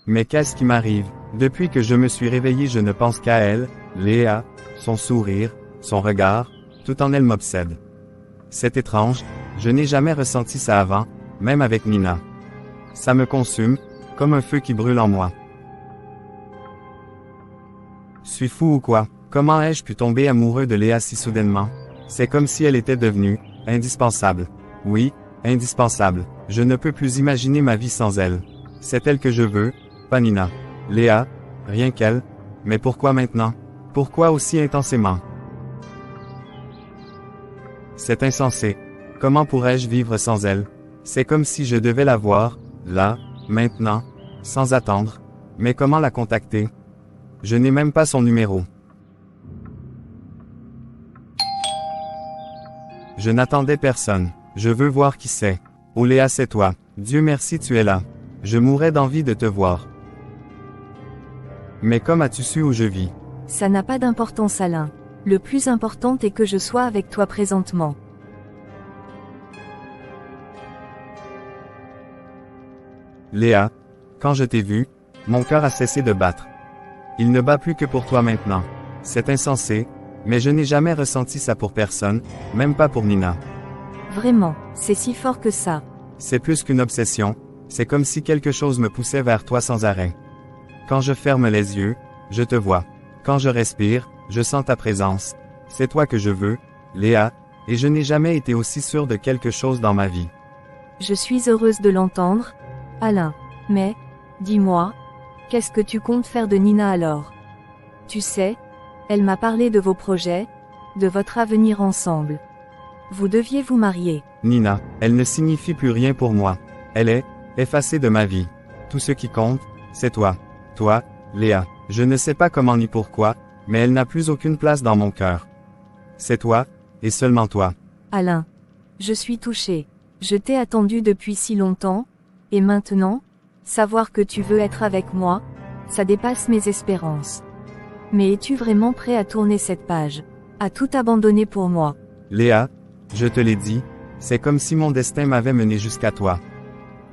Mais qu'est-ce qui m'arrive? Depuis que je me suis réveillé, je ne pense qu'à elle, Léa, son sourire, son regard, tout en elle m'obsède. C'est étrange, je n'ai jamais ressenti ça avant, même avec Nina. Ça me consume, comme un feu qui brûle en moi. Suis fou ou quoi? Comment ai-je pu tomber amoureux de Léa si soudainement? C'est comme si elle était devenue indispensable. Oui, indispensable. Je ne peux plus imaginer ma vie sans elle. C'est elle que je veux, pas Nina. Léa, rien qu'elle. Mais pourquoi maintenant? Pourquoi aussi intensément? C'est insensé. Comment pourrais-je vivre sans elle? C'est comme si je devais la voir, là, maintenant, sans attendre. Mais comment la contacter? Je n'ai même pas son numéro. Je n'attendais personne. Je veux voir qui c'est. Oh Léa, c'est toi. Dieu merci, tu es là. Je mourrais d'envie de te voir. Mais comme as-tu su où je vis? Ça n'a pas d'importance, Alain. Le plus important est que je sois avec toi présentement. Léa, quand je t'ai vu, mon cœur a cessé de battre. Il ne bat plus que pour toi maintenant. C'est insensé, mais je n'ai jamais ressenti ça pour personne, même pas pour Nina. Vraiment, c'est si fort que ça. C'est plus qu'une obsession, c'est comme si quelque chose me poussait vers toi sans arrêt. Quand je ferme les yeux, je te vois. Quand je respire, je sens ta présence. C'est toi que je veux, Léa, et je n'ai jamais été aussi sûr de quelque chose dans ma vie. Je suis heureuse de l'entendre, Alain. Mais, dis-moi, qu'est-ce que tu comptes faire de Nina alors? Tu sais, elle m'a parlé de vos projets, de votre avenir ensemble. Vous deviez vous marier. Nina, elle ne signifie plus rien pour moi. Elle est effacée de ma vie. Tout ce qui compte, c'est toi. Toi, Léa. Je ne sais pas comment ni pourquoi, mais elle n'a plus aucune place dans mon cœur. C'est toi, et seulement toi. Alain, je suis touchée. Je t'ai attendu depuis si longtemps, et maintenant, savoir que tu veux être avec moi, ça dépasse mes espérances. Mais es-tu vraiment prêt à tourner cette page, à tout abandonner pour moi? Léa, je te l'ai dit, c'est comme si mon destin m'avait mené jusqu'à toi.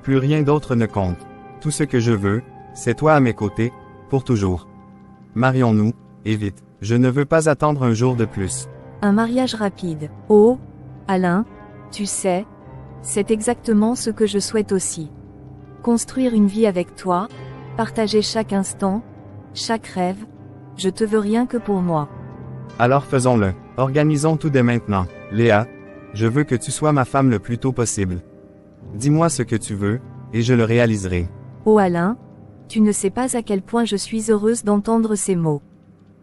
Plus rien d'autre ne compte. Tout ce que je veux, c'est toi à mes côtés, pour toujours. Marions-nous, et vite. Je ne veux pas attendre un jour de plus. Un mariage rapide. Oh, Alain, tu sais, c'est exactement ce que je souhaite aussi. Construire une vie avec toi, partager chaque instant, chaque rêve, je te veux rien que pour moi. Alors faisons-le. Organisons tout dès maintenant. Léa, je veux que tu sois ma femme le plus tôt possible. Dis-moi ce que tu veux, et je le réaliserai. Oh Alain, tu ne sais pas à quel point je suis heureuse d'entendre ces mots.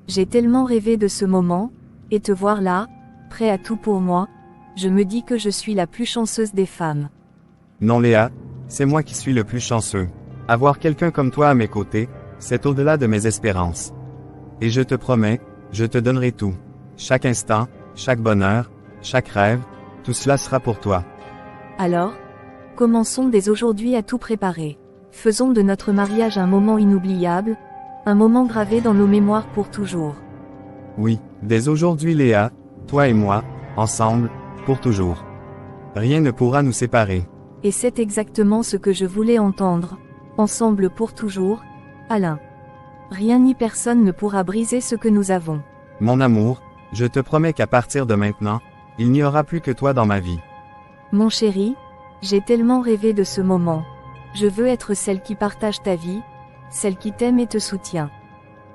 J'ai tellement rêvé de ce moment, et te voir là, prêt à tout pour moi, je me dis que je suis la plus chanceuse des femmes. Non Léa, c'est moi qui suis le plus chanceux. Avoir quelqu'un comme toi à mes côtés, c'est au-delà de mes espérances. Et je te promets, je te donnerai tout. Chaque instant, chaque bonheur, chaque rêve, tout cela sera pour toi. Alors, commençons dès aujourd'hui à tout préparer. Faisons de notre mariage un moment inoubliable, un moment gravé dans nos mémoires pour toujours. Oui, dès aujourd'hui Léa, toi et moi, ensemble, pour toujours. Rien ne pourra nous séparer. Et c'est exactement ce que je voulais entendre. Ensemble pour toujours, Alain. Rien ni personne ne pourra briser ce que nous avons. Mon amour, je te promets qu'à partir de maintenant, il n'y aura plus que toi dans ma vie. Mon chéri, j'ai tellement rêvé de ce moment. Je veux être celle qui partage ta vie, celle qui t'aime et te soutient.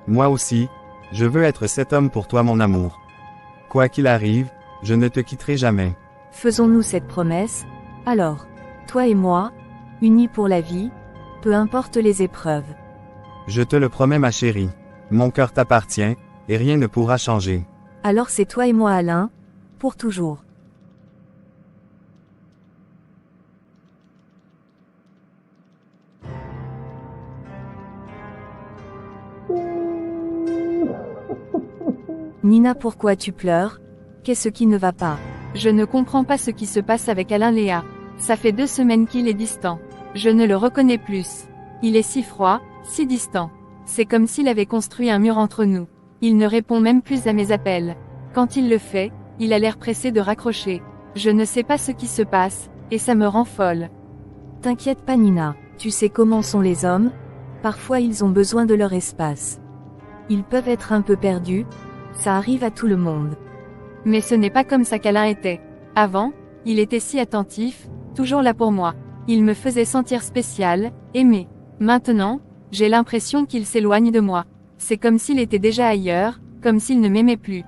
Moi aussi, je veux être cet homme pour toi mon amour. Quoi qu'il arrive, je ne te quitterai jamais. Faisons-nous cette promesse, alors, toi et moi, unis pour la vie, peu importe les épreuves. Je te le promets ma chérie. Mon cœur t'appartient, et rien ne pourra changer. Alors c'est toi et moi Alain, pour toujours. Nina, pourquoi tu pleures? Qu'est-ce qui ne va pas? Je ne comprends pas ce qui se passe avec Alain Léa. Ça fait 2 semaines qu'il est distant. Je ne le reconnais plus. Il est si froid, si distant. C'est comme s'il avait construit un mur entre nous. Il ne répond même plus à mes appels. Quand il le fait, il a l'air pressé de raccrocher. Je ne sais pas ce qui se passe, et ça me rend folle. T'inquiète pas Nina, tu sais comment sont les hommes? Parfois ils ont besoin de leur espace. Ils peuvent être un peu perdus, ça arrive à tout le monde. Mais ce n'est pas comme ça qu'Alain était. Avant, il était si attentif, toujours là pour moi. Il me faisait sentir spécial, aimé. Maintenant, j'ai l'impression qu'il s'éloigne de moi. C'est comme s'il était déjà ailleurs, comme s'il ne m'aimait plus.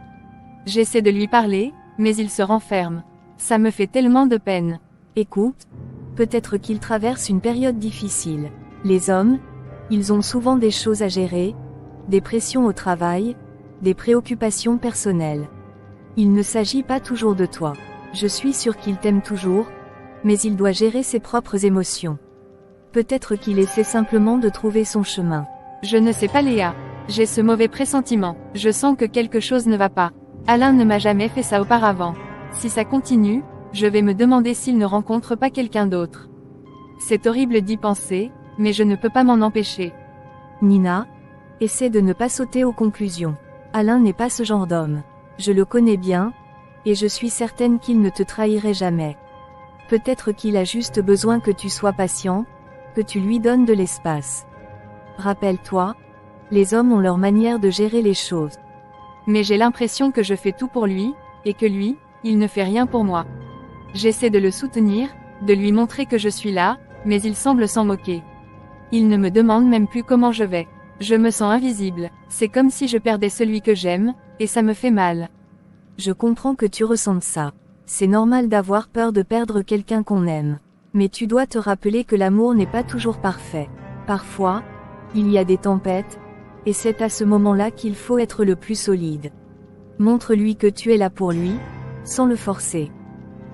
J'essaie de lui parler, mais il se renferme. Ça me fait tellement de peine. Écoute, peut-être qu'il traverse une période difficile. Les hommes, ils ont souvent des choses à gérer, des pressions au travail, des préoccupations personnelles. Il ne s'agit pas toujours de toi. Je suis sûre qu'il t'aime toujours, mais il doit gérer ses propres émotions. Peut-être qu'il essaie simplement de trouver son chemin. Je ne sais pas Léa. J'ai ce mauvais pressentiment. Je sens que quelque chose ne va pas. Alain ne m'a jamais fait ça auparavant. Si ça continue, je vais me demander s'il ne rencontre pas quelqu'un d'autre. C'est horrible d'y penser, mais je ne peux pas m'en empêcher. Nina, essaie de ne pas sauter aux conclusions. Alain n'est pas ce genre d'homme. Je le connais bien, et je suis certaine qu'il ne te trahirait jamais. Peut-être qu'il a juste besoin que tu sois patient, que tu lui donnes de l'espace. Rappelle-toi, les hommes ont leur manière de gérer les choses. Mais j'ai l'impression que je fais tout pour lui, et que lui, il ne fait rien pour moi. J'essaie de le soutenir, de lui montrer que je suis là, mais il semble s'en moquer. Il ne me demande même plus comment je vais. Je me sens invisible, c'est comme si je perdais celui que j'aime, et ça me fait mal. Je comprends que tu ressentes ça. C'est normal d'avoir peur de perdre quelqu'un qu'on aime. Mais tu dois te rappeler que l'amour n'est pas toujours parfait. Parfois, il y a des tempêtes, et c'est à ce moment-là qu'il faut être le plus solide. Montre-lui que tu es là pour lui, sans le forcer.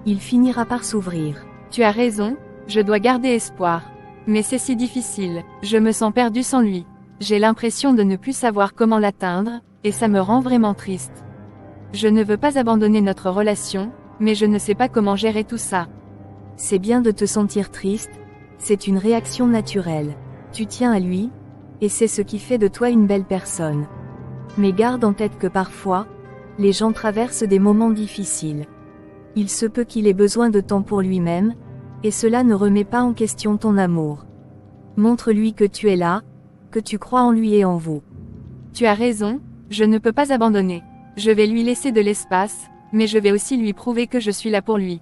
Il finira par s'ouvrir. Tu as raison, je dois garder espoir. Mais c'est si difficile, je me sens perdue sans lui. J'ai l'impression de ne plus savoir comment l'atteindre, et ça me rend vraiment triste. Je ne veux pas abandonner notre relation, mais je ne sais pas comment gérer tout ça. C'est bien de te sentir triste, c'est une réaction naturelle. Tu tiens à lui, et c'est ce qui fait de toi une belle personne. Mais garde en tête que parfois, les gens traversent des moments difficiles. Il se peut qu'il ait besoin de temps pour lui-même, et cela ne remet pas en question ton amour. Montre-lui que tu es là, que tu crois en lui et en vous. Tu as raison, je ne peux pas abandonner. Je vais lui laisser de l'espace, mais je vais aussi lui prouver que je suis là pour lui.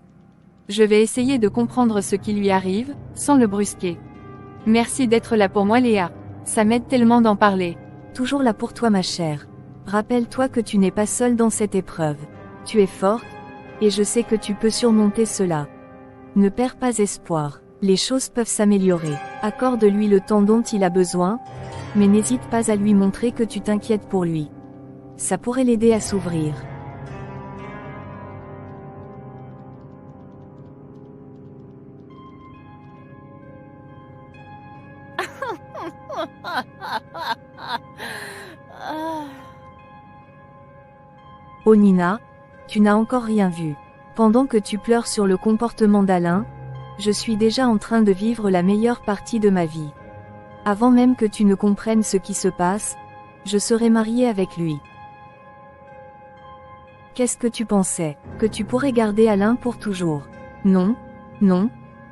Je vais essayer de comprendre ce qui lui arrive, sans le brusquer. Merci d'être là pour moi Léa. Ça m'aide tellement d'en parler. Toujours là pour toi ma chère. Rappelle-toi que tu n'es pas seule dans cette épreuve. Tu es forte, et je sais que tu peux surmonter cela. Ne perds pas espoir. Les choses peuvent s'améliorer. Accorde-lui le temps dont il a besoin, mais n'hésite pas à lui montrer que tu t'inquiètes pour lui. Ça pourrait l'aider à s'ouvrir. Oh Nina, tu n'as encore rien vu. Pendant que tu pleures sur le comportement d'Alain, je suis déjà en train de vivre la meilleure partie de ma vie. Avant même que tu ne comprennes ce qui se passe, je serai mariée avec lui. Qu'est-ce que tu pensais? Que tu pourrais garder Alain pour toujours? Non, non,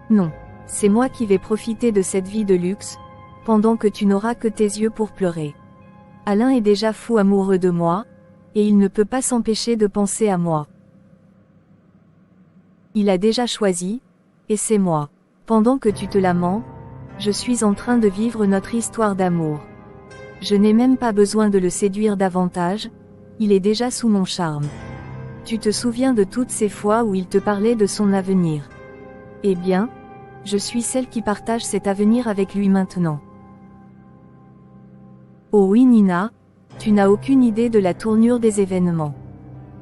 non. C'est moi qui vais profiter de cette vie de luxe, pendant que tu n'auras que tes yeux pour pleurer. Alain est déjà fou amoureux de moi, et il ne peut pas s'empêcher de penser à moi. Il a déjà choisi, et c'est moi. Pendant que tu te lamentes, je suis en train de vivre notre histoire d'amour. Je n'ai même pas besoin de le séduire davantage, il est déjà sous mon charme. Tu te souviens de toutes ces fois où il te parlait de son avenir. Eh bien, je suis celle qui partage cet avenir avec lui maintenant. Oh oui Nina, tu n'as aucune idée de la tournure des événements.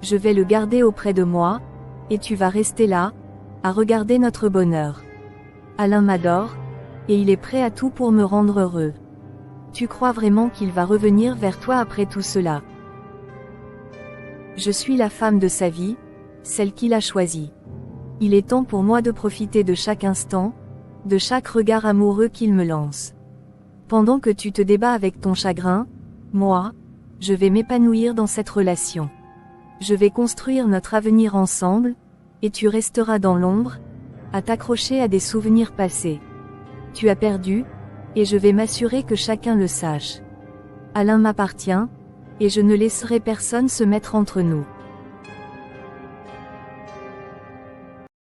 Je vais le garder auprès de moi, et tu vas rester là, à regarder notre bonheur. Alain m'adore, et il est prêt à tout pour me rendre heureux. Tu crois vraiment qu'il va revenir vers toi après tout cela? Je suis la femme de sa vie, celle qu'il a choisie. Il est temps pour moi de profiter de chaque instant, de chaque regard amoureux qu'il me lance. Pendant que tu te débats avec ton chagrin, moi, je vais m'épanouir dans cette relation. Je vais construire notre avenir ensemble, et tu resteras dans l'ombre, à t'accrocher à des souvenirs passés. Tu as perdu, Et je vais m'assurer que chacun le sache. Alain m'appartient, et je ne laisserai personne se mettre entre nous.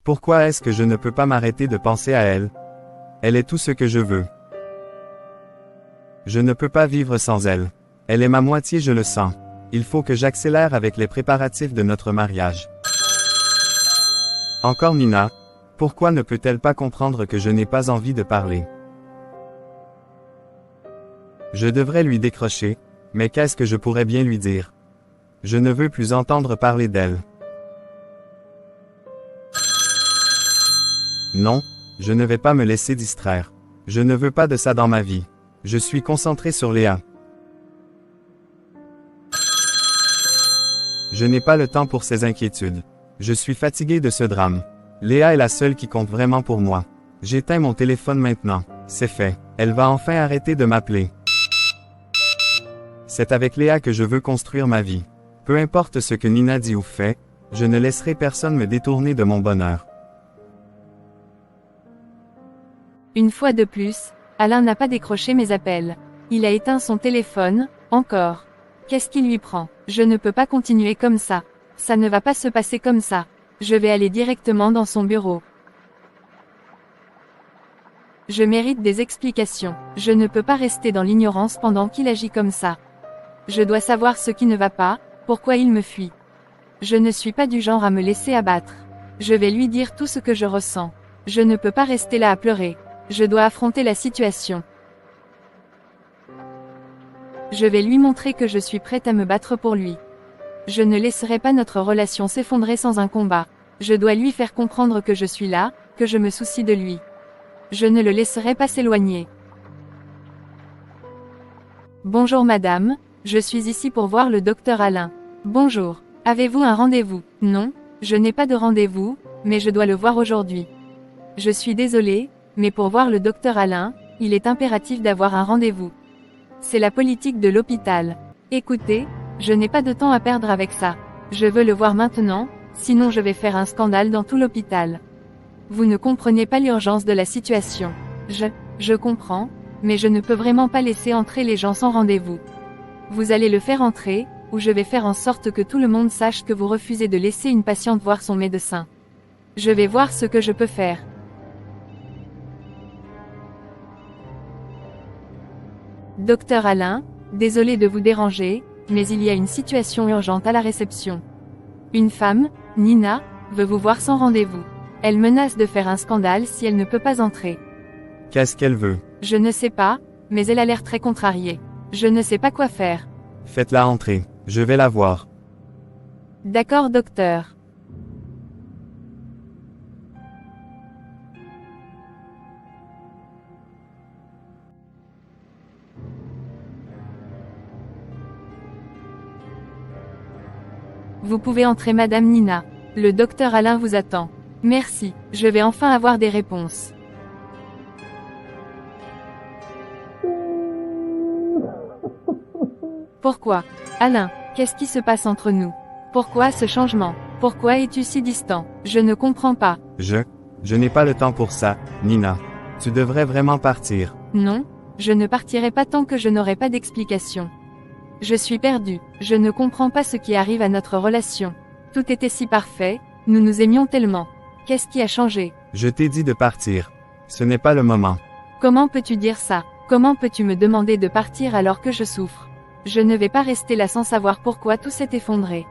Pourquoi est-ce que je ne peux pas m'arrêter de penser à elle? Elle est tout ce que je veux. Je ne peux pas vivre sans elle. Elle est ma moitié, je le sens. Il faut que j'accélère avec les préparatifs de notre mariage. Encore Nina. Pourquoi ne peut-elle pas comprendre que je n'ai pas envie de parler? Je devrais lui décrocher, mais qu'est-ce que je pourrais bien lui dire? Je ne veux plus entendre parler d'elle. Non, je ne vais pas me laisser distraire. Je ne veux pas de ça dans ma vie. Je suis concentré sur Léa. Je n'ai pas le temps pour ces inquiétudes. Je suis fatigué de ce drame. Léa est la seule qui compte vraiment pour moi. J'éteins mon téléphone maintenant. C'est fait. Elle va enfin arrêter de m'appeler. C'est avec Léa que je veux construire ma vie. Peu importe ce que Nina dit ou fait, je ne laisserai personne me détourner de mon bonheur. Une fois de plus, Alain n'a pas décroché mes appels. Il a éteint son téléphone, encore. Qu'est-ce qui lui prend? Je ne peux pas continuer comme ça. Ça ne va pas se passer comme ça. Je vais aller directement dans son bureau. Je mérite des explications. Je ne peux pas rester dans l'ignorance pendant qu'il agit comme ça. Je dois savoir ce qui ne va pas, pourquoi il me fuit. Je ne suis pas du genre à me laisser abattre. Je vais lui dire tout ce que je ressens. Je ne peux pas rester là à pleurer. Je dois affronter la situation. Je vais lui montrer que je suis prête à me battre pour lui. Je ne laisserai pas notre relation s'effondrer sans un combat. Je dois lui faire comprendre que je suis là, que je me soucie de lui. Je ne le laisserai pas s'éloigner. Bonjour madame, je suis ici pour voir le docteur Alain. Bonjour, avez-vous un rendez-vous? Non, je n'ai pas de rendez-vous, mais je dois le voir aujourd'hui. Je suis désolée, mais pour voir le docteur Alain, il est impératif d'avoir un rendez-vous. C'est la politique de l'hôpital. Écoutez, je n'ai pas de temps à perdre avec ça. Je veux le voir maintenant, sinon je vais faire un scandale dans tout l'hôpital. Vous ne comprenez pas l'urgence de la situation. Je comprends, mais je ne peux vraiment pas laisser entrer les gens sans rendez-vous. Vous allez le faire entrer, ou je vais faire en sorte que tout le monde sache que vous refusez de laisser une patiente voir son médecin. Je vais voir ce que je peux faire. Docteur Alain, désolé de vous déranger, mais il y a une situation urgente à la réception. Une femme, Nina, veut vous voir sans rendez-vous. Elle menace de faire un scandale si elle ne peut pas entrer. Qu'est-ce qu'elle veut? Je ne sais pas, mais elle a l'air très contrariée. Je ne sais pas quoi faire. Faites-la entrer. Je vais la voir. D'accord docteur. Vous pouvez entrer madame Nina. Le docteur Alain vous attend. Merci, je vais enfin avoir des réponses. Pourquoi? Alain, qu'est-ce qui se passe entre nous? Pourquoi ce changement? Pourquoi es-tu si distant? Je ne comprends pas. Je n'ai pas le temps pour ça, Nina. Tu devrais vraiment partir. Non, je ne partirai pas tant que je n'aurai pas d'explication. Je suis perdue, je ne comprends pas ce qui arrive à notre relation. Tout était si parfait, nous nous aimions tellement. Qu'est-ce qui a changé? Je t'ai dit de partir. Ce n'est pas le moment. Comment peux-tu dire ça? Comment peux-tu me demander de partir alors que je souffre? Je ne vais pas rester là sans savoir pourquoi tout s'est effondré.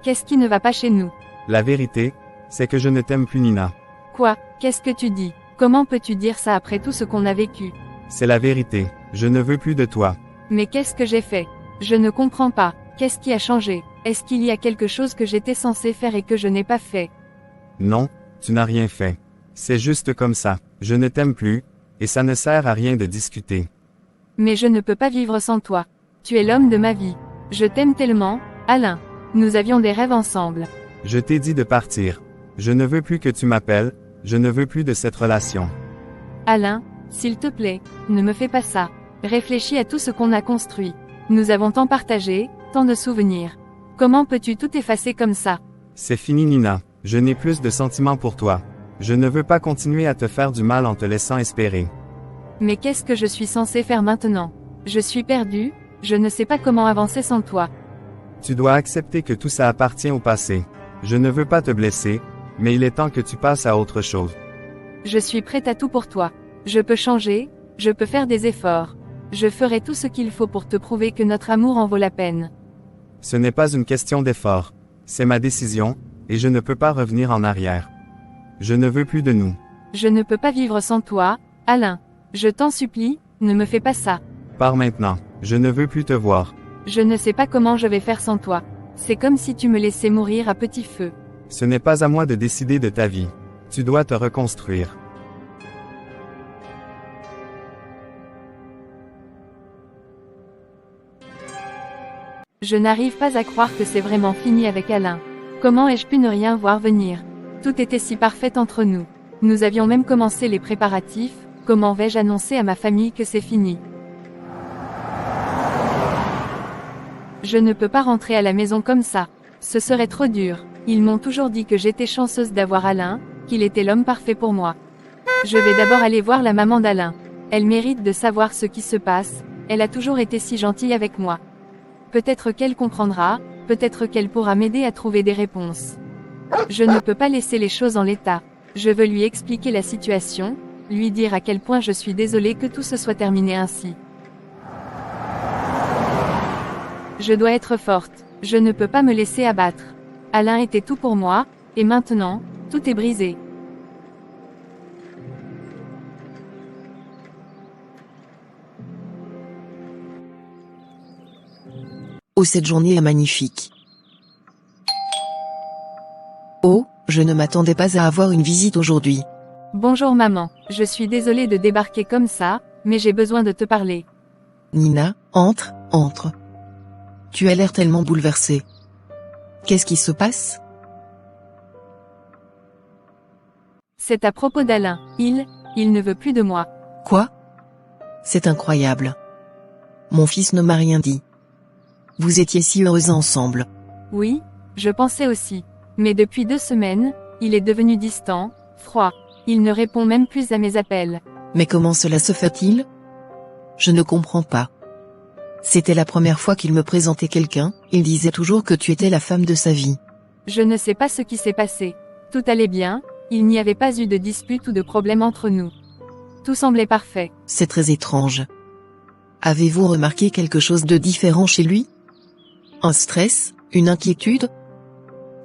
Qu'est-ce qui ne va pas chez nous? La vérité, c'est que je ne t'aime plus Nina. Quoi? Qu'est-ce que tu dis? Comment peux-tu dire ça après tout ce qu'on a vécu? C'est la vérité. Je ne veux plus de toi. Mais qu'est-ce que j'ai fait? Je ne comprends pas. Qu'est-ce qui a changé? Est-ce qu'il y a quelque chose que j'étais censé faire et que je n'ai pas fait? Non, tu n'as rien fait. C'est juste comme ça. Je ne t'aime plus, et ça ne sert à rien de discuter. Mais je ne peux pas vivre sans toi. Tu es l'homme de ma vie. Je t'aime tellement, Alain. Nous avions des rêves ensemble. Je t'ai dit de partir. Je ne veux plus que tu m'appelles, je ne veux plus de cette relation. Alain, s'il te plaît, ne me fais pas ça. Réfléchis à tout ce qu'on a construit. Nous avons tant partagé, tant de souvenirs. Comment peux-tu tout effacer comme ça? C'est fini Nina, je n'ai plus de sentiments pour toi. Je ne veux pas continuer à te faire du mal en te laissant espérer. Mais qu'est-ce que je suis censée faire maintenant? Je suis perdue, je ne sais pas comment avancer sans toi. Tu dois accepter que tout ça appartient au passé. Je ne veux pas te blesser, mais il est temps que tu passes à autre chose. Je suis prête à tout pour toi. Je peux changer, je peux faire des efforts. Je ferai tout ce qu'il faut pour te prouver que notre amour en vaut la peine. Ce n'est pas une question d'effort. C'est ma décision, et je ne peux pas revenir en arrière. Je ne veux plus de nous. Je ne peux pas vivre sans toi, Alain. Je t'en supplie, ne me fais pas ça. Pars maintenant. Je ne veux plus te voir. Je ne sais pas comment je vais faire sans toi. C'est comme si tu me laissais mourir à petit feu. Ce n'est pas à moi de décider de ta vie. Tu dois te reconstruire. Je n'arrive pas à croire que c'est vraiment fini avec Alain. Comment ai-je pu ne rien voir venir? Tout était si parfait entre nous. Nous avions même commencé les préparatifs, comment vais-je annoncer à ma famille que c'est fini? Je ne peux pas rentrer à la maison comme ça. Ce serait trop dur. Ils m'ont toujours dit que j'étais chanceuse d'avoir Alain, qu'il était l'homme parfait pour moi. Je vais d'abord aller voir la maman d'Alain. Elle mérite de savoir ce qui se passe, elle a toujours été si gentille avec moi. Peut-être qu'elle comprendra, peut-être qu'elle pourra m'aider à trouver des réponses. Je ne peux pas laisser les choses en l'état. Je veux lui expliquer la situation, lui dire à quel point je suis désolée que tout se soit terminé ainsi. Je dois être forte, je ne peux pas me laisser abattre. Alain était tout pour moi, et maintenant, tout est brisé. Oh, cette journée est magnifique. Oh, je ne m'attendais pas à avoir une visite aujourd'hui. Bonjour maman, je suis désolée de débarquer comme ça, mais j'ai besoin de te parler. Nina, entre, entre. Tu as l'air tellement bouleversée. Qu'est-ce qui se passe? C'est à propos d'Alain, il ne veut plus de moi. Quoi? C'est incroyable. Mon fils ne m'a rien dit. Vous étiez si heureux ensemble. Oui, je pensais aussi. Mais depuis 2 semaines, il est devenu distant, froid. Il ne répond même plus à mes appels. Mais comment cela se fait-il? Je ne comprends pas. C'était la première fois qu'il me présentait quelqu'un, il disait toujours que tu étais la femme de sa vie. Je ne sais pas ce qui s'est passé. Tout allait bien, il n'y avait pas eu de dispute ou de problème entre nous. Tout semblait parfait. C'est très étrange. Avez-vous remarqué quelque chose de différent chez lui? Un stress, une inquiétude?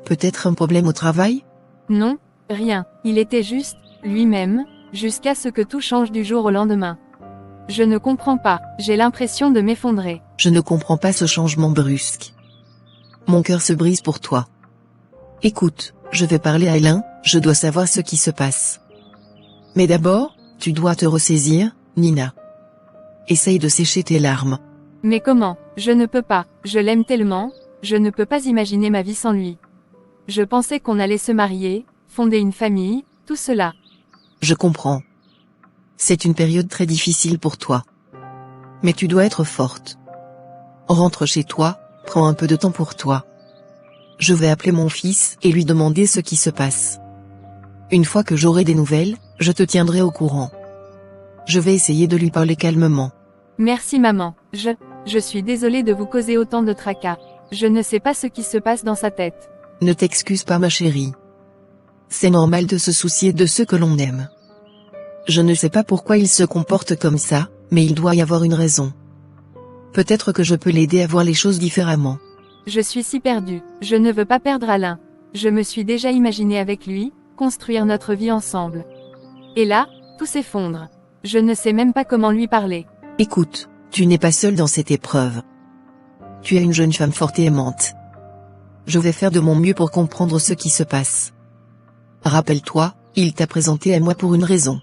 Peut-être un problème au travail? Non, rien. Il était juste, lui-même, jusqu'à ce que tout change du jour au lendemain. Je ne comprends pas, j'ai l'impression de m'effondrer. Je ne comprends pas ce changement brusque. Mon cœur se brise pour toi. Écoute, je vais parler à Alain, je dois savoir ce qui se passe. Mais d'abord, tu dois te ressaisir, Nina. Essaye de sécher tes larmes. Mais comment? Je ne peux pas, je l'aime tellement, je ne peux pas imaginer ma vie sans lui. Je pensais qu'on allait se marier, fonder une famille, tout cela. Je comprends. C'est une période très difficile pour toi. Mais tu dois être forte. Rentre chez toi, prends un peu de temps pour toi. Je vais appeler mon fils et lui demander ce qui se passe. Une fois que j'aurai des nouvelles, je te tiendrai au courant. Je vais essayer de lui parler calmement. Merci maman, je suis désolée de vous causer autant de tracas. Je ne sais pas ce qui se passe dans sa tête. Ne t'excuse pas ma chérie. C'est normal de se soucier de ceux que l'on aime. Je ne sais pas pourquoi il se comporte comme ça, mais il doit y avoir une raison. Peut-être que je peux l'aider à voir les choses différemment. Je suis si perdue, je ne veux pas perdre Alain. Je me suis déjà imaginée avec lui, construire notre vie ensemble. Et là, tout s'effondre. Je ne sais même pas comment lui parler. Écoute, tu n'es pas seule dans cette épreuve. Tu es une jeune femme forte et aimante. Je vais faire de mon mieux pour comprendre ce qui se passe. Rappelle-toi, il t'a présenté à moi pour une raison.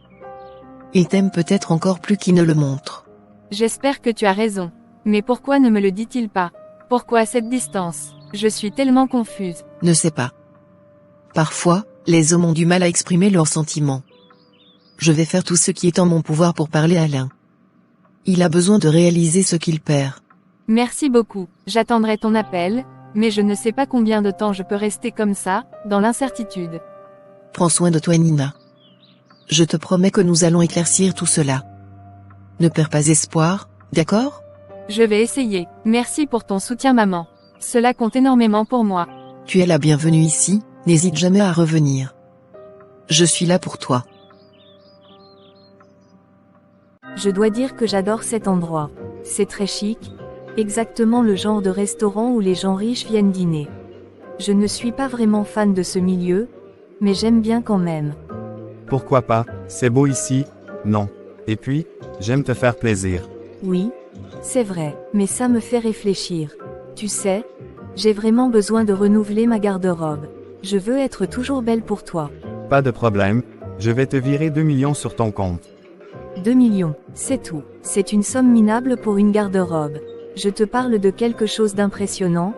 Il t'aime peut-être encore plus qu'il ne le montre. J'espère que tu as raison. Mais pourquoi ne me le dit-il pas? Pourquoi à cette distance? Je suis tellement confuse. Ne sais pas. Parfois, les hommes ont du mal à exprimer leurs sentiments. Je vais faire tout ce qui est en mon pouvoir pour parler à Alain. Il a besoin de réaliser ce qu'il perd. Merci beaucoup, j'attendrai ton appel, mais je ne sais pas combien de temps je peux rester comme ça, dans l'incertitude. Prends soin de toi Nina. Je te promets que nous allons éclaircir tout cela. Ne perds pas espoir, d'accord? Je vais essayer. Merci pour ton soutien maman. Cela compte énormément pour moi. Tu es la bienvenue ici, n'hésite jamais à revenir. Je suis là pour toi. Je dois dire que j'adore cet endroit. C'est très chic, exactement le genre de restaurant où les gens riches viennent dîner. Je ne suis pas vraiment fan de ce milieu, mais j'aime bien quand même. Pourquoi pas, c'est beau ici, non. Et puis, j'aime te faire plaisir. Oui, c'est vrai, mais ça me fait réfléchir. Tu sais, j'ai vraiment besoin de renouveler ma garde-robe. Je veux être toujours belle pour toi. Pas de problème, je vais te virer 2 millions sur ton compte. 2 millions, c'est tout. C'est une somme minable pour une garde-robe. Je te parle de quelque chose d'impressionnant.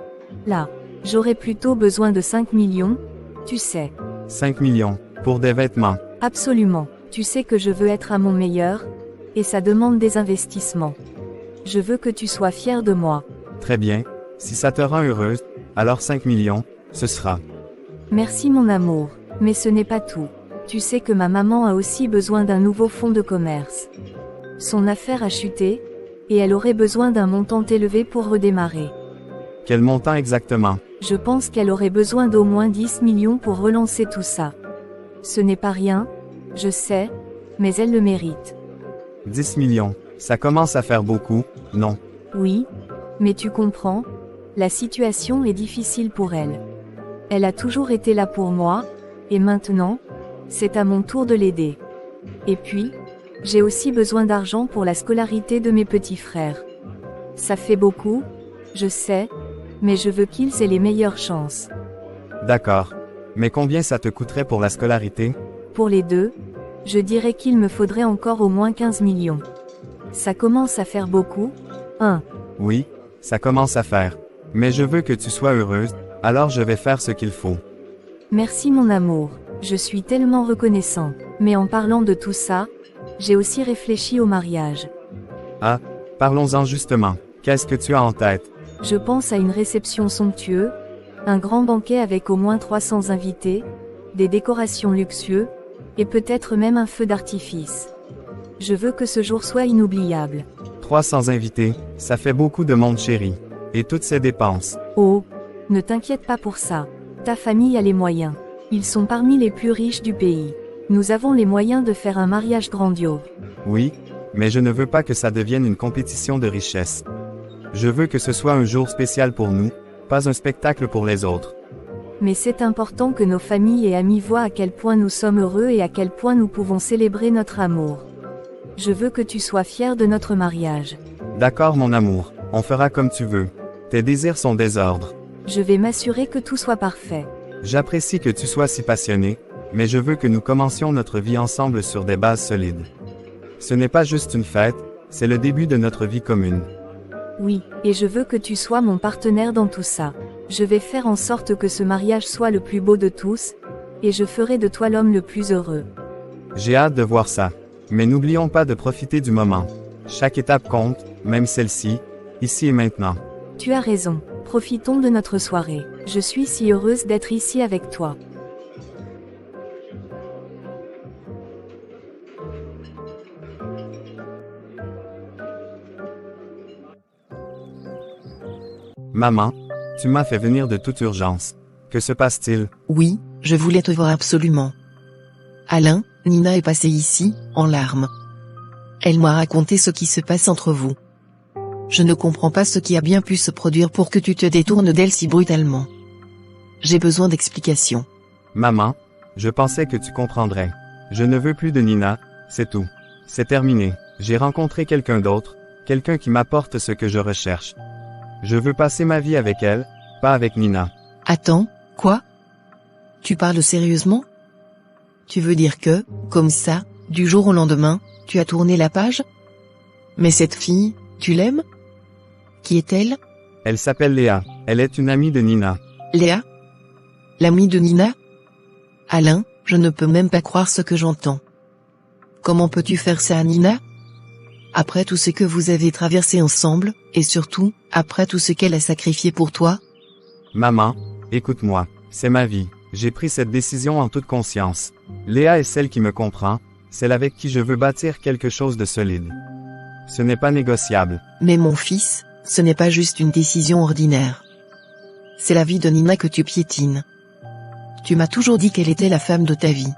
Là, j'aurais plutôt besoin de 5 millions, tu sais. 5 millions, pour des vêtements. Absolument. Tu sais que je veux être à mon meilleur, et ça demande des investissements. Je veux que tu sois fier de moi. Très bien, si ça te rend heureuse, alors 5 millions, ce sera. Merci mon amour, mais ce n'est pas tout. Tu sais que ma maman a aussi besoin d'un nouveau fonds de commerce. Son affaire a chuté, et elle aurait besoin d'un montant élevé pour redémarrer. Quel montant exactement? Je pense qu'elle aurait besoin d'au moins 10 millions pour relancer tout ça. Ce n'est pas rien, je sais, mais elle le mérite. 10 millions, ça commence à faire beaucoup, non? Oui, mais tu comprends, la situation est difficile pour elle. Elle a toujours été là pour moi, et maintenant, c'est à mon tour de l'aider. Et puis, j'ai aussi besoin d'argent pour la scolarité de mes petits frères. Ça fait beaucoup, je sais, mais je veux qu'ils aient les meilleures chances. D'accord. Mais combien ça te coûterait pour la scolarité? Pour les deux, je dirais qu'il me faudrait encore au moins 15 millions. Ça commence à faire beaucoup, hein? Oui, ça commence à faire. Mais je veux que tu sois heureuse, alors je vais faire ce qu'il faut. Merci mon amour, je suis tellement reconnaissant. Mais en parlant de tout ça, j'ai aussi réfléchi au mariage. Ah, parlons-en justement. Qu'est-ce que tu as en tête? Je pense à une réception somptueuse, un grand banquet avec au moins 300 invités, des décorations luxueuses, et peut-être même un feu d'artifice. Je veux que ce jour soit inoubliable. 300 invités, ça fait beaucoup de monde chéri. Et toutes ces dépenses. Oh, ne t'inquiète pas pour ça. Ta famille a les moyens. Ils sont parmi les plus riches du pays. Nous avons les moyens de faire un mariage grandiose. Oui, mais je ne veux pas que ça devienne une compétition de richesse. Je veux que ce soit un jour spécial pour nous, pas un spectacle pour les autres. Mais c'est important que nos familles et amis voient à quel point nous sommes heureux et à quel point nous pouvons célébrer notre amour. Je veux que tu sois fier de notre mariage. D'accord mon amour, on fera comme tu veux. Tes désirs sont désordres. Je vais m'assurer que tout soit parfait. J'apprécie que tu sois si passionné, mais je veux que nous commencions notre vie ensemble sur des bases solides. Ce n'est pas juste une fête, c'est le début de notre vie commune. Oui, et je veux que tu sois mon partenaire dans tout ça. Je vais faire en sorte que ce mariage soit le plus beau de tous, et je ferai de toi l'homme le plus heureux. J'ai hâte de voir ça. Mais n'oublions pas de profiter du moment. Chaque étape compte, même celle-ci, ici et maintenant. Tu as raison, profitons de notre soirée. Je suis si heureuse d'être ici avec toi. Maman, tu m'as fait venir de toute urgence. Que se passe-t-il? Oui, je voulais te voir absolument. Alain, Nina est passée ici, en larmes. Elle m'a raconté ce qui se passe entre vous. Je ne comprends pas ce qui a bien pu se produire pour que tu te détournes d'elle si brutalement. J'ai besoin d'explications. Maman, je pensais que tu comprendrais. Je ne veux plus de Nina, c'est tout. C'est terminé. J'ai rencontré quelqu'un d'autre, quelqu'un qui m'apporte ce que je recherche. Je veux passer ma vie avec elle, pas avec Nina. Attends, quoi? Tu parles sérieusement? Tu veux dire que, comme ça, du jour au lendemain, tu as tourné la page? Mais cette fille, tu l'aimes? Qui est-elle? Elle s'appelle Léa, elle est une amie de Nina. Léa? L'amie de Nina? Alain, je ne peux même pas croire ce que j'entends. Comment peux-tu faire ça à Nina? Après tout ce que vous avez traversé ensemble, et surtout, après tout ce qu'elle a sacrifié pour toi? Maman, écoute-moi, c'est ma vie. J'ai pris cette décision en toute conscience. Léa est celle qui me comprend, celle avec qui je veux bâtir quelque chose de solide. Ce n'est pas négociable. Mais mon fils, ce n'est pas juste une décision ordinaire. C'est la vie de Nina que tu piétines. Tu m'as toujours dit qu'elle était la femme de ta vie.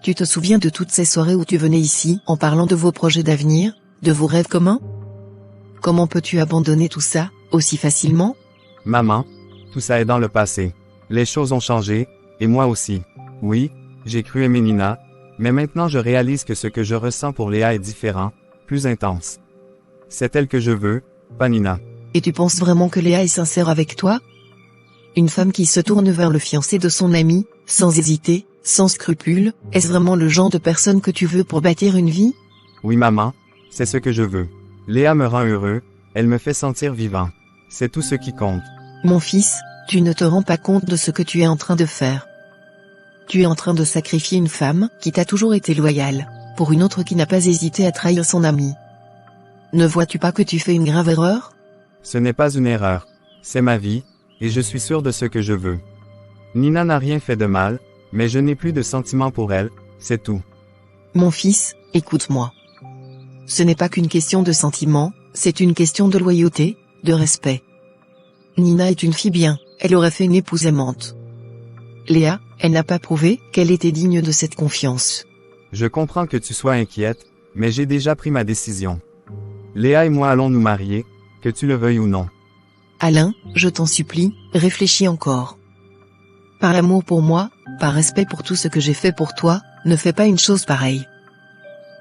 Tu te souviens de toutes ces soirées où tu venais ici en parlant de vos projets d'avenir, de vos rêves communs? Comment peux-tu abandonner tout ça, aussi facilement? Maman, tout ça est dans le passé. Les choses ont changé, et moi aussi. Oui, j'ai cru aimer Nina, mais maintenant je réalise que ce que je ressens pour Léa est différent, plus intense. C'est elle que je veux, pas Nina. Et tu penses vraiment que Léa est sincère avec toi? Une femme qui se tourne vers le fiancé de son ami, sans hésiter, sans scrupule, est-ce vraiment le genre de personne que tu veux pour bâtir une vie? Oui maman, c'est ce que je veux. Léa me rend heureux, elle me fait sentir vivant. C'est tout ce qui compte. Mon fils, tu ne te rends pas compte de ce que tu es en train de faire. Tu es en train de sacrifier une femme qui t'a toujours été loyale, pour une autre qui n'a pas hésité à trahir son ami. Ne vois-tu pas que tu fais une grave erreur? Ce n'est pas une erreur. C'est ma vie, et je suis sûr de ce que je veux. Nina n'a rien fait de mal, mais je n'ai plus de sentiments pour elle, c'est tout. Mon fils, écoute-moi. Ce n'est pas qu'une question de sentiment, c'est une question de loyauté, de respect. Nina est une fille bien, elle aurait fait une épouse aimante. Léa, elle n'a pas prouvé qu'elle était digne de cette confiance. Je comprends que tu sois inquiète, mais j'ai déjà pris ma décision. Léa et moi allons nous marier, que tu le veuilles ou non. Alain, je t'en supplie, réfléchis encore. Par amour pour moi, par respect pour tout ce que j'ai fait pour toi, ne fais pas une chose pareille.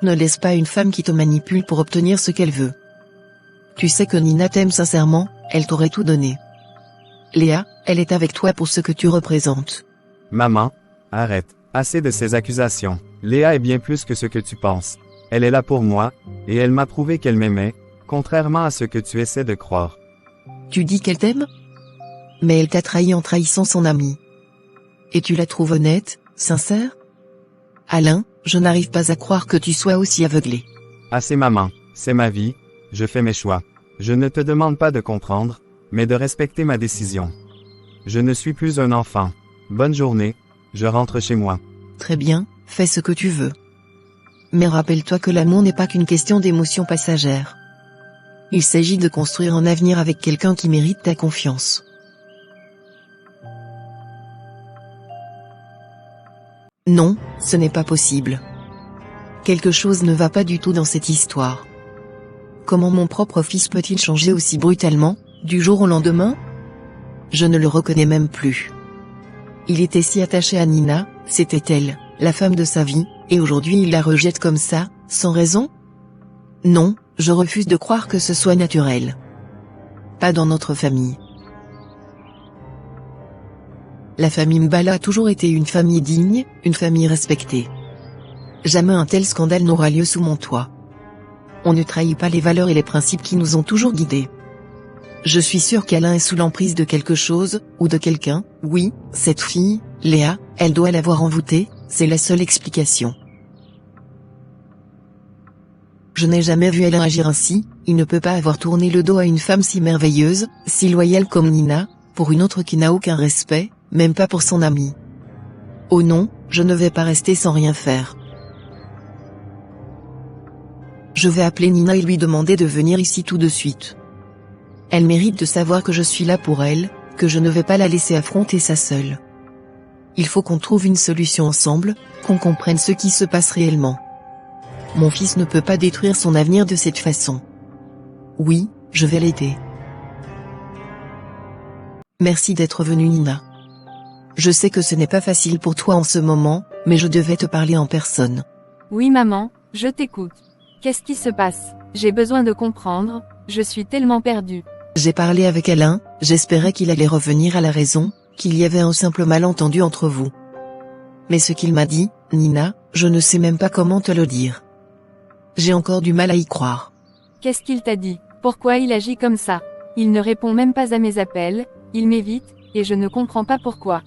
Ne laisse pas une femme qui te manipule pour obtenir ce qu'elle veut. Tu sais que Nina t'aime sincèrement, elle t'aurait tout donné. Léa, elle est avec toi pour ce que tu représentes. Maman, arrête. Assez de ces accusations. Léa est bien plus que ce que tu penses. Elle est là pour moi, et elle m'a prouvé qu'elle m'aimait, contrairement à ce que tu essaies de croire. Tu dis qu'elle t'aime? Mais elle t'a trahi en trahissant son ami. Et tu la trouves honnête, sincère? Alain, je n'arrive pas à croire que tu sois aussi aveuglé. Assez maman, c'est ma vie, je fais mes choix. Je ne te demande pas de comprendre, mais de respecter ma décision. Je ne suis plus un enfant. Bonne journée, je rentre chez moi. Très bien, fais ce que tu veux. Mais rappelle-toi que l'amour n'est pas qu'une question d'émotions passagères. Il s'agit de construire un avenir avec quelqu'un qui mérite ta confiance. Non, ce n'est pas possible. Quelque chose ne va pas du tout dans cette histoire. Comment mon propre fils peut-il changer aussi brutalement, du jour au lendemain? Je ne le reconnais même plus. Il était si attaché à Nina, c'était elle, la femme de sa vie, et aujourd'hui il la rejette comme ça, sans raison? Non, je refuse de croire que ce soit naturel. Pas dans notre famille. La famille Mbala a toujours été une famille digne, une famille respectée. Jamais un tel scandale n'aura lieu sous mon toit. On ne trahit pas les valeurs et les principes qui nous ont toujours guidés. Je suis sûr qu'Alain est sous l'emprise de quelque chose, ou de quelqu'un, oui, cette fille, Léa, elle doit l'avoir envoûtée, c'est la seule explication. Je n'ai jamais vu Alain agir ainsi, il ne peut pas avoir tourné le dos à une femme si merveilleuse, si loyale comme Nina, pour une autre qui n'a aucun respect, même pas pour son ami. Oh non, je ne vais pas rester sans rien faire. Je vais appeler Nina et lui demander de venir ici tout de suite. Elle mérite de savoir que je suis là pour elle, que je ne vais pas la laisser affronter ça seule. Il faut qu'on trouve une solution ensemble, qu'on comprenne ce qui se passe réellement. Mon fils ne peut pas détruire son avenir de cette façon. Oui, je vais l'aider. Merci d'être venue Nina. Je sais que ce n'est pas facile pour toi en ce moment, mais je devais te parler en personne. Oui maman, je t'écoute. Qu'est-ce qui se passe? J'ai besoin de comprendre, je suis tellement perdue. J'ai parlé avec Alain, j'espérais qu'il allait revenir à la raison, qu'il y avait un simple malentendu entre vous. Mais ce qu'il m'a dit, Nina, je ne sais même pas comment te le dire. J'ai encore du mal à y croire. Qu'est-ce qu'il t'a dit? Pourquoi il agit comme ça? Il ne répond même pas à mes appels, il m'évite, et je ne comprends pas pourquoi.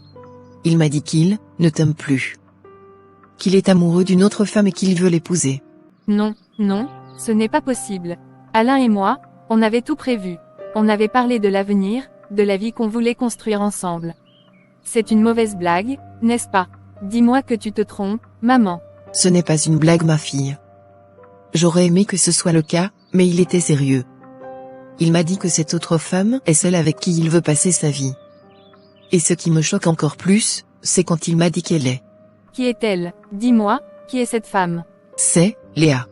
Il m'a dit qu'il ne t'aime plus. Qu'il est amoureux d'une autre femme et qu'il veut l'épouser. Non, non, ce n'est pas possible. Alain et moi, on avait tout prévu. On avait parlé de l'avenir, de la vie qu'on voulait construire ensemble. C'est une mauvaise blague, n'est-ce pas? Dis-moi que tu te trompes, maman. Ce n'est pas une blague ma fille. J'aurais aimé que ce soit le cas, mais il était sérieux. Il m'a dit que cette autre femme est celle avec qui il veut passer sa vie. Et ce qui me choque encore plus, c'est quand il m'a dit qu'elle est. Qui est-elle? Dis-moi, qui est cette femme? C'est, Léa.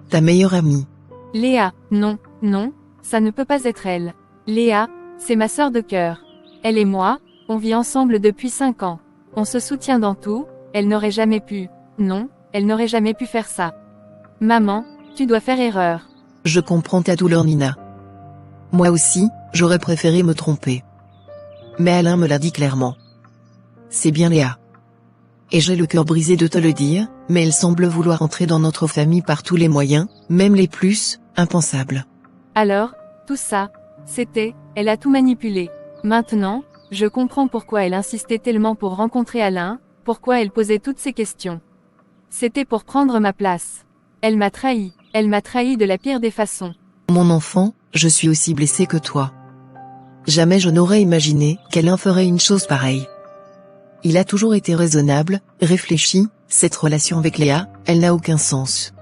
Ta meilleure amie. Léa, non, non, ça ne peut pas être elle. Léa, c'est ma sœur de cœur. Elle et moi, on vit ensemble depuis 5 ans. On se soutient dans tout, elle n'aurait jamais pu. Non, elle n'aurait jamais pu faire ça. Maman, tu dois faire erreur. Je comprends ta douleur, Nina. Moi aussi, j'aurais préféré me tromper. Mais Alain me l'a dit clairement. C'est bien Léa. Et j'ai le cœur brisé de te le dire, mais elle semble vouloir entrer dans notre famille par tous les moyens, même les plus impensables. Alors, tout ça, elle a tout manipulé. Maintenant, je comprends pourquoi elle insistait tellement pour rencontrer Alain, pourquoi elle posait toutes ces questions. C'était pour prendre ma place. Elle m'a trahi de la pire des façons. Mon enfant, je suis aussi blessée que toi. Jamais je n'aurais imaginé qu'Alain ferait une chose pareille. Il a toujours été raisonnable, réfléchi, cette relation avec Léa, elle n'a aucun sens.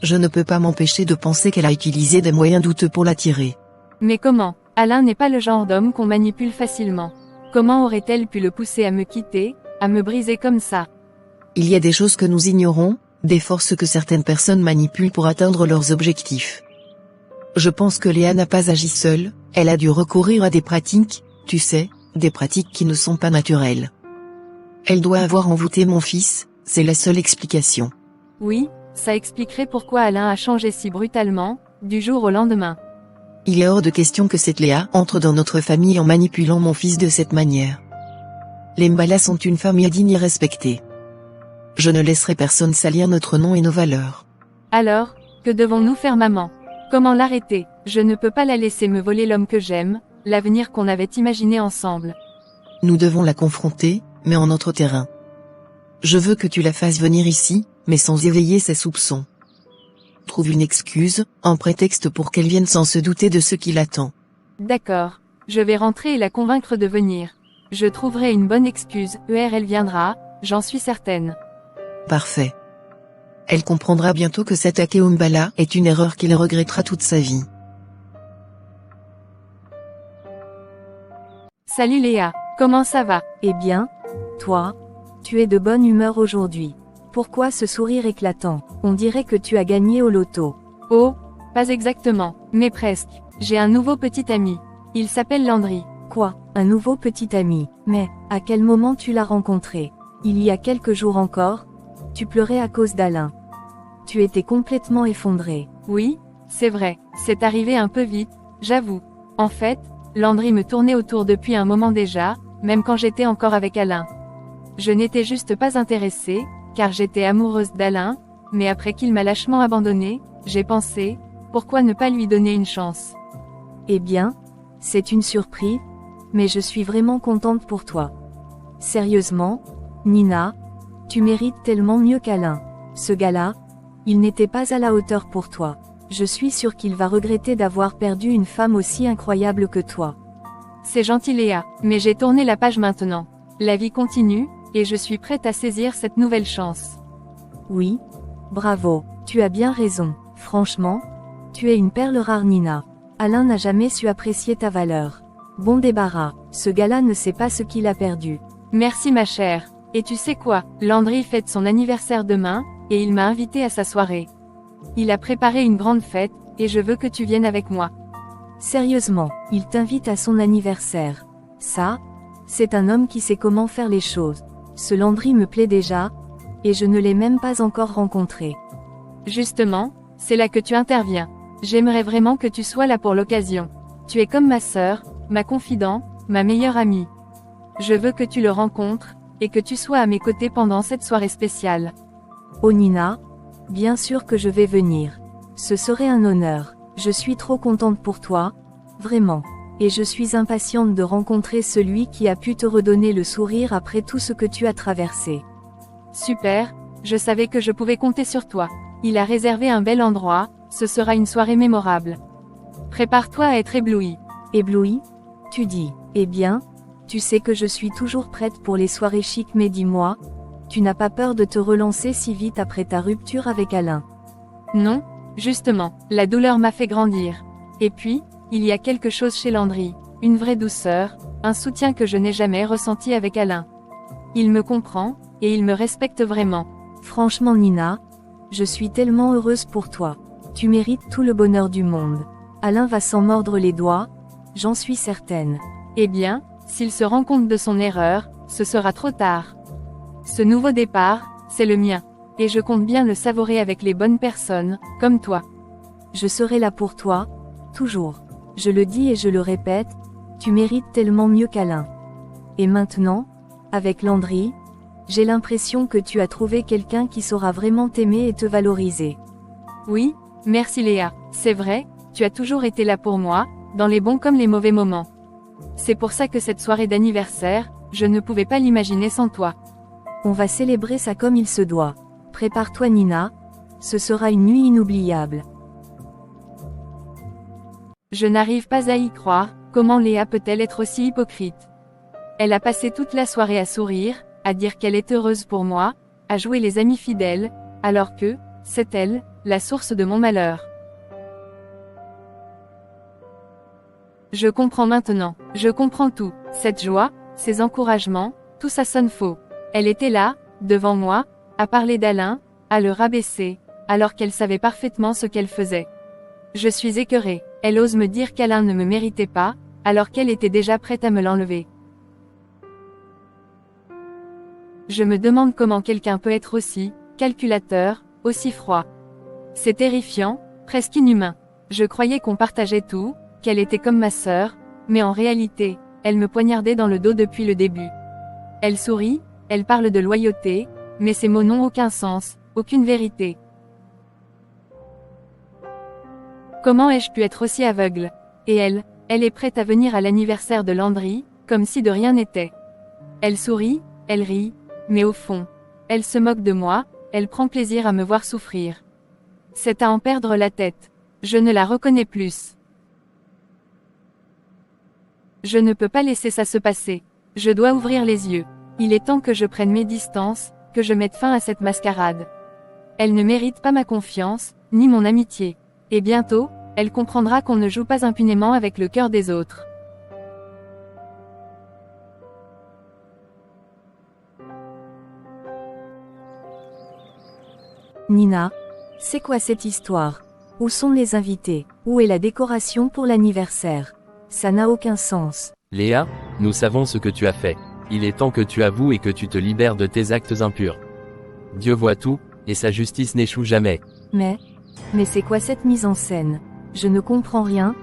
Je ne peux pas m'empêcher de penser qu'elle a utilisé des moyens douteux pour l'attirer. Mais comment? Alain n'est pas le genre d'homme qu'on manipule facilement. Comment aurait-elle pu le pousser à me quitter, à me briser comme ça? Il y a des choses que nous ignorons, des forces que certaines personnes manipulent pour atteindre leurs objectifs. Je pense que Léa n'a pas agi seule, elle a dû recourir à des pratiques, tu sais, des pratiques qui ne sont pas naturelles. Elle doit avoir envoûté mon fils, c'est la seule explication. Oui, ça expliquerait pourquoi Alain a changé si brutalement, du jour au lendemain. Il est hors de question que cette Léa entre dans notre famille en manipulant mon fils de cette manière. Les Mbala sont une famille digne et respectée. Je ne laisserai personne salir notre nom et nos valeurs. Alors, que devons-nous faire, maman? Comment l'arrêter? Je ne peux pas la laisser me voler l'homme que j'aime, l'avenir qu'on avait imaginé ensemble. Nous devons la confronter, mais en notre terrain. Je veux que tu la fasses venir ici, mais sans éveiller ses soupçons. Trouve une excuse, un prétexte pour qu'elle vienne sans se douter de ce qui l'attend. D'accord, je vais rentrer et la convaincre de venir. Je trouverai une bonne excuse, elle viendra, j'en suis certaine. Parfait. Elle comprendra bientôt que s'attaquer au Mbala est une erreur qu'il regrettera toute sa vie. Salut Léa, comment ça va? Eh bien, toi, tu es de bonne humeur aujourd'hui. Pourquoi ce sourire éclatant? On dirait que tu as gagné au loto. Oh, pas exactement, mais presque. J'ai un nouveau petit ami. Il s'appelle Landry. Quoi? Un nouveau petit ami? Mais, à quel moment tu l'as rencontré? Il y a quelques jours encore? Tu pleurais à cause d'Alain. Tu étais complètement effondré. Oui, c'est vrai, c'est arrivé un peu vite, j'avoue. En fait, Landry me tournait autour depuis un moment déjà, même quand j'étais encore avec Alain. Je n'étais juste pas intéressée, car j'étais amoureuse d'Alain, mais après qu'il m'a lâchement abandonnée, j'ai pensé, pourquoi ne pas lui donner une chance? Eh bien, c'est une surprise, mais je suis vraiment contente pour toi. Sérieusement, Nina, tu mérites tellement mieux qu'Alain. Ce gars-là, il n'était pas à la hauteur pour toi. Je suis sûre qu'il va regretter d'avoir perdu une femme aussi incroyable que toi. C'est gentil Léa, mais j'ai tourné la page maintenant. La vie continue, et je suis prête à saisir cette nouvelle chance. Oui, bravo, tu as bien raison. Franchement, tu es une perle rare Nina. Alain n'a jamais su apprécier ta valeur. Bon débarras, ce gars-là ne sait pas ce qu'il a perdu. Merci ma chère. Et tu sais quoi, Landry fête son anniversaire demain, et il m'a invité à sa soirée. Il a préparé une grande fête, et je veux que tu viennes avec moi. Sérieusement, il t'invite à son anniversaire. Ça, c'est un homme qui sait comment faire les choses. Ce Landry me plaît déjà, et je ne l'ai même pas encore rencontré. Justement, c'est là que tu interviens. J'aimerais vraiment que tu sois là pour l'occasion. Tu es comme ma sœur, ma confidente, ma meilleure amie. Je veux que tu le rencontres, et que tu sois à mes côtés pendant cette soirée spéciale. Oh Nina, bien sûr que je vais venir. Ce serait un honneur. Je suis trop contente pour toi, vraiment. Et je suis impatiente de rencontrer celui qui a pu te redonner le sourire après tout ce que tu as traversé. Super, je savais que je pouvais compter sur toi. Il a réservé un bel endroit, ce sera une soirée mémorable. Prépare-toi à être ébloui. Ébloui? Tu dis, eh bien, tu sais que je suis toujours prête pour les soirées chic, mais dis-moi, tu n'as pas peur de te relancer si vite après ta rupture avec Alain? Non, justement, la douleur m'a fait grandir. Et puis, il y a quelque chose chez Landry, une vraie douceur, un soutien que je n'ai jamais ressenti avec Alain. Il me comprend, et il me respecte vraiment. Franchement Nina, je suis tellement heureuse pour toi. Tu mérites tout le bonheur du monde. Alain va s'en mordre les doigts, j'en suis certaine. Eh bien, s'il se rend compte de son erreur, ce sera trop tard. Ce nouveau départ, c'est le mien. Et je compte bien le savourer avec les bonnes personnes, comme toi. Je serai là pour toi, toujours. Je le dis et je le répète, tu mérites tellement mieux qu'Alain. Et maintenant, avec Landry, j'ai l'impression que tu as trouvé quelqu'un qui saura vraiment t'aimer et te valoriser. Oui, merci Léa, c'est vrai, tu as toujours été là pour moi, dans les bons comme les mauvais moments. C'est pour ça que cette soirée d'anniversaire, je ne pouvais pas l'imaginer sans toi. On va célébrer ça comme il se doit. Prépare-toi Nina, ce sera une nuit inoubliable. Je n'arrive pas à y croire, comment Léa peut-elle être aussi hypocrite? Elle a passé toute la soirée à sourire, à dire qu'elle est heureuse pour moi, à jouer les amis fidèles, alors que, c'est elle, la source de mon malheur. Je comprends maintenant, je comprends tout, cette joie, ces encouragements, tout ça sonne faux. Elle était là, devant moi, à parler d'Alain, à le rabaisser, alors qu'elle savait parfaitement ce qu'elle faisait. Je suis écœurée, elle ose me dire qu'Alain ne me méritait pas, alors qu'elle était déjà prête à me l'enlever. Je me demande comment quelqu'un peut être aussi calculateur, aussi froid. C'est terrifiant, presque inhumain. Je croyais qu'on partageait tout, qu'elle était comme ma sœur, mais en réalité, elle me poignardait dans le dos depuis le début. Elle sourit, elle parle de loyauté, mais ces mots n'ont aucun sens, aucune vérité. Comment ai-je pu être aussi aveugle? Et elle est prête à venir à l'anniversaire de Landry, comme si de rien n'était. Elle sourit, elle rit, mais au fond, elle se moque de moi, elle prend plaisir à me voir souffrir. C'est à en perdre la tête. Je ne la reconnais plus. Je ne peux pas laisser ça se passer. Je dois ouvrir les yeux. Il est temps que je prenne mes distances, que je mette fin à cette mascarade. Elle ne mérite pas ma confiance, ni mon amitié. Et bientôt, elle comprendra qu'on ne joue pas impunément avec le cœur des autres. Nina, c'est quoi cette histoire? Où sont les invités? Où est la décoration pour l'anniversaire? Ça n'a aucun sens. Léa, nous savons ce que tu as fait. Il est temps que tu avoues et que tu te libères de tes actes impurs. Dieu voit tout, et sa justice n'échoue jamais. Mais c'est quoi cette mise en scène? Je ne comprends rien.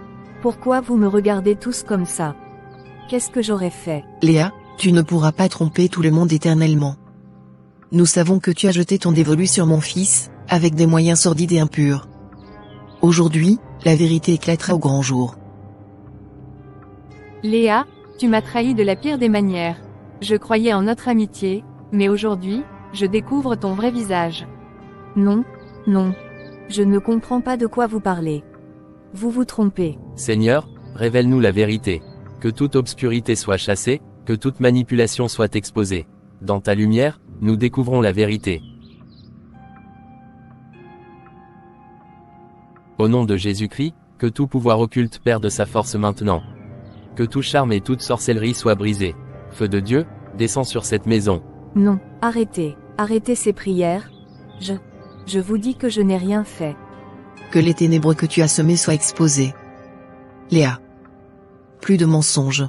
Pourquoi vous me regardez tous comme ça? Qu'est-ce que j'aurais fait? Léa, tu ne pourras pas tromper tout le monde éternellement. Nous savons que tu as jeté ton dévolu sur mon fils, avec des moyens sordides et impurs. Aujourd'hui, la vérité éclatera au grand jour. Léa, tu m'as trahi de la pire des manières. Je croyais en notre amitié, mais aujourd'hui, je découvre ton vrai visage. Non, non. Je ne comprends pas de quoi vous parlez. Vous vous trompez. Seigneur, révèle-nous la vérité. Que toute obscurité soit chassée, que toute manipulation soit exposée. Dans ta lumière, nous découvrons la vérité. Au nom de Jésus-Christ, que tout pouvoir occulte perde sa force maintenant. Que tout charme et toute sorcellerie soient brisés. Feu de Dieu, descend sur cette maison. Non, arrêtez. Arrêtez ces prières. Je vous dis que je n'ai rien fait. Que les ténébreux que tu as semés soient exposés. Léa. Plus de mensonges.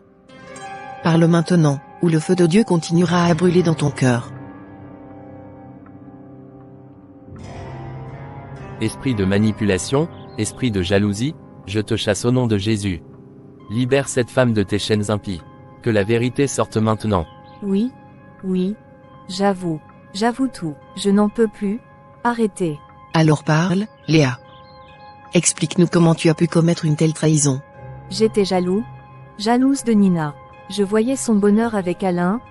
Parle maintenant, ou le feu de Dieu continuera à brûler dans ton cœur. Esprit de manipulation, esprit de jalousie, je te chasse au nom de Jésus. Libère cette femme de tes chaînes impies. Que la vérité sorte maintenant. Oui, j'avoue tout. Je n'en peux plus. Arrêtez. Alors parle, Léa. Explique-nous comment tu as pu commettre une telle trahison. J'étais jalouse de Nina. Je voyais son bonheur avec Alain.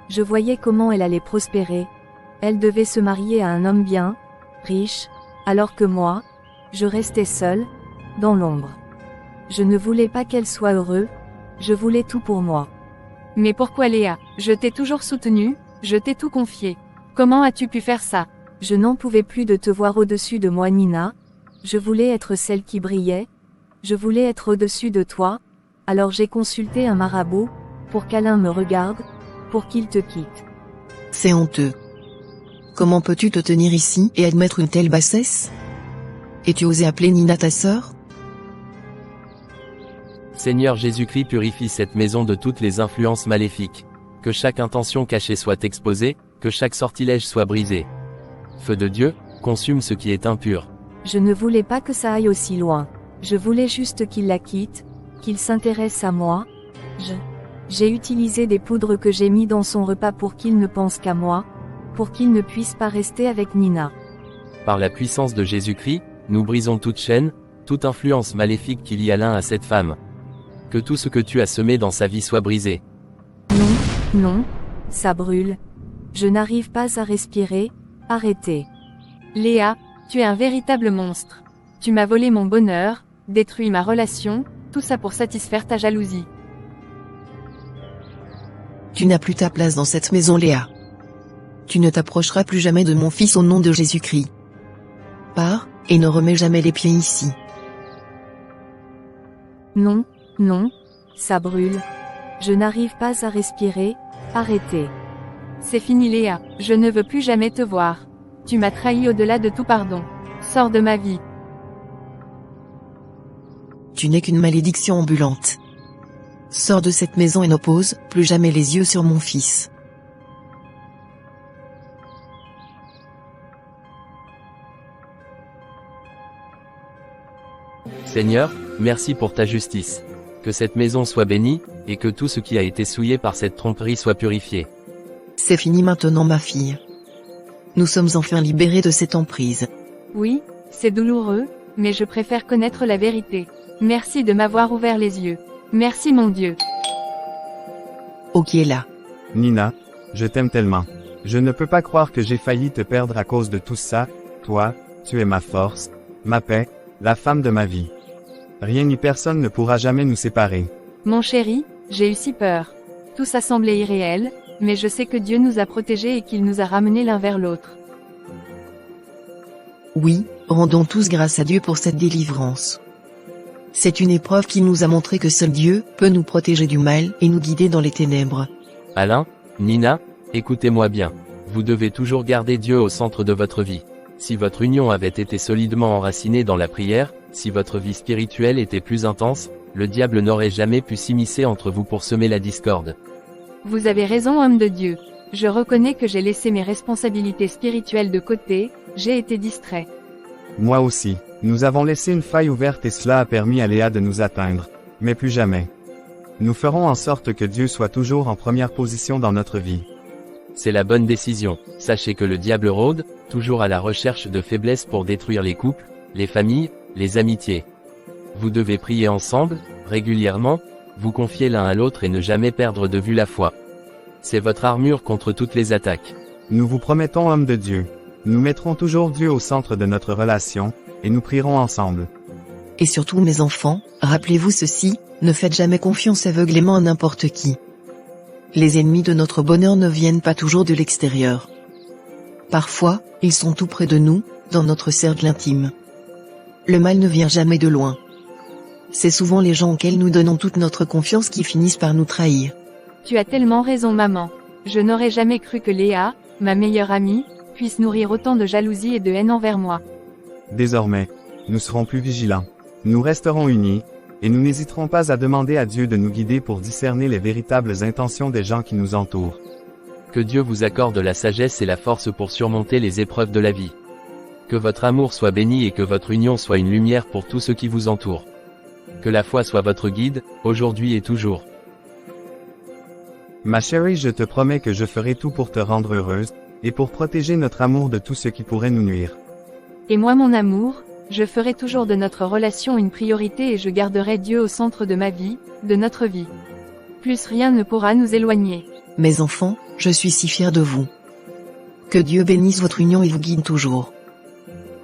Je voyais comment elle allait prospérer. Elle devait se marier à un homme bien, riche, alors que moi, je restais seule, dans l'ombre. Je ne voulais pas qu'elle soit heureuse, je voulais tout pour moi. Mais pourquoi Léa? Je t'ai toujours soutenue, je t'ai tout confié. Comment as-tu pu faire ça? Je n'en pouvais plus de te voir au-dessus de moi Nina, Je voulais être celle qui brillait, je voulais être au-dessus de toi, alors j'ai consulté un marabout, pour qu'Alain me regarde, pour qu'il te quitte. C'est honteux. Comment peux-tu te tenir ici et admettre une telle bassesse? Et tu osé appeler Nina ta sœur? Seigneur Jésus-Christ, purifie cette maison de toutes les influences maléfiques. Que chaque intention cachée soit exposée, que chaque sortilège soit brisé. Feu de Dieu, consume ce qui est impur. Je ne voulais pas que ça aille aussi loin. Je voulais juste qu'il la quitte, qu'il s'intéresse à moi. J'ai utilisé des poudres que j'ai mis dans son repas pour qu'il ne pense qu'à moi, pour qu'il ne puisse pas rester avec Nina. Par la puissance de Jésus-Christ, nous brisons toute chaîne, toute influence maléfique qui lie Alain à cette femme. Que tout ce que tu as semé dans sa vie soit brisé. Non, ça brûle. Je n'arrive pas à respirer, arrêtez. Léa, tu es un véritable monstre. Tu m'as volé mon bonheur, détruit ma relation, tout ça pour satisfaire ta jalousie. Tu n'as plus ta place dans cette maison, Léa. Tu ne t'approcheras plus jamais de mon fils au nom de Jésus-Christ. Pars, et ne remets jamais les pieds ici. Non, ça brûle. Je n'arrive pas à respirer, arrêtez. C'est fini Léa, je ne veux plus jamais te voir. Tu m'as trahi au-delà de tout pardon. Sors de ma vie. Tu n'es qu'une malédiction ambulante. Sors de cette maison et ne pose plus jamais les yeux sur mon fils. Seigneur, merci pour ta justice. Que cette maison soit bénie, et que tout ce qui a été souillé par cette tromperie soit purifié. C'est fini maintenant, ma fille. Nous sommes enfin libérés de cette emprise. Oui, c'est douloureux, mais je préfère connaître la vérité. Merci de m'avoir ouvert les yeux. Merci mon Dieu. Oh, qui est là? Nina, je t'aime tellement. Je ne peux pas croire que j'ai failli te perdre à cause de tout ça. Toi, tu es ma force, ma paix, la femme de ma vie. Rien ni personne ne pourra jamais nous séparer. Mon chéri, j'ai eu si peur. Tout ça semblait irréel, mais je sais que Dieu nous a protégés et qu'il nous a ramenés l'un vers l'autre. Oui, rendons tous grâce à Dieu pour cette délivrance. C'est une épreuve qui nous a montré que seul Dieu peut nous protéger du mal et nous guider dans les ténèbres. Alain, Nina, écoutez-moi bien. Vous devez toujours garder Dieu au centre de votre vie. Si votre union avait été solidement enracinée dans la prière, si votre vie spirituelle était plus intense, le diable n'aurait jamais pu s'immiscer entre vous pour semer la discorde. Vous avez raison, homme de Dieu. Je reconnais que j'ai laissé mes responsabilités spirituelles de côté, j'ai été distrait. Moi aussi. Nous avons laissé une faille ouverte et cela a permis à Léa de nous atteindre. Mais plus jamais. Nous ferons en sorte que Dieu soit toujours en première position dans notre vie. C'est la bonne décision. Sachez que le diable rôde, toujours à la recherche de faiblesses pour détruire les couples, les familles, les amitiés. Vous devez prier ensemble, régulièrement, vous confier l'un à l'autre et ne jamais perdre de vue la foi. C'est votre armure contre toutes les attaques. Nous vous promettons, homme de Dieu. Nous mettrons toujours Dieu au centre de notre relation, et nous prierons ensemble. Et surtout, mes enfants, rappelez-vous ceci, ne faites jamais confiance aveuglément à n'importe qui. Les ennemis de notre bonheur ne viennent pas toujours de l'extérieur. Parfois, ils sont tout près de nous, dans notre cercle intime. Le mal ne vient jamais de loin. C'est souvent les gens auxquels nous donnons toute notre confiance qui finissent par nous trahir. Tu as tellement raison, maman. Je n'aurais jamais cru que Léa, ma meilleure amie, puisse nourrir autant de jalousie et de haine envers moi. Désormais, nous serons plus vigilants. Nous resterons unis, et nous n'hésiterons pas à demander à Dieu de nous guider pour discerner les véritables intentions des gens qui nous entourent. Que Dieu vous accorde la sagesse et la force pour surmonter les épreuves de la vie. Que votre amour soit béni et que votre union soit une lumière pour tous ceux qui vous entourent. Que la foi soit votre guide, aujourd'hui et toujours. Ma chérie, je te promets que je ferai tout pour te rendre heureuse, et pour protéger notre amour de tout ce qui pourrait nous nuire. Et moi, mon amour, je ferai toujours de notre relation une priorité et je garderai Dieu au centre de ma vie, de notre vie. Plus rien ne pourra nous éloigner. Mes enfants, je suis si fière de vous. Que Dieu bénisse votre union et vous guide toujours.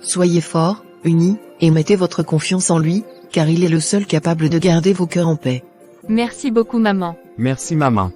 Soyez forts, unis, et mettez votre confiance en lui, car il est le seul capable de garder vos cœurs en paix. Merci beaucoup, maman. Merci maman.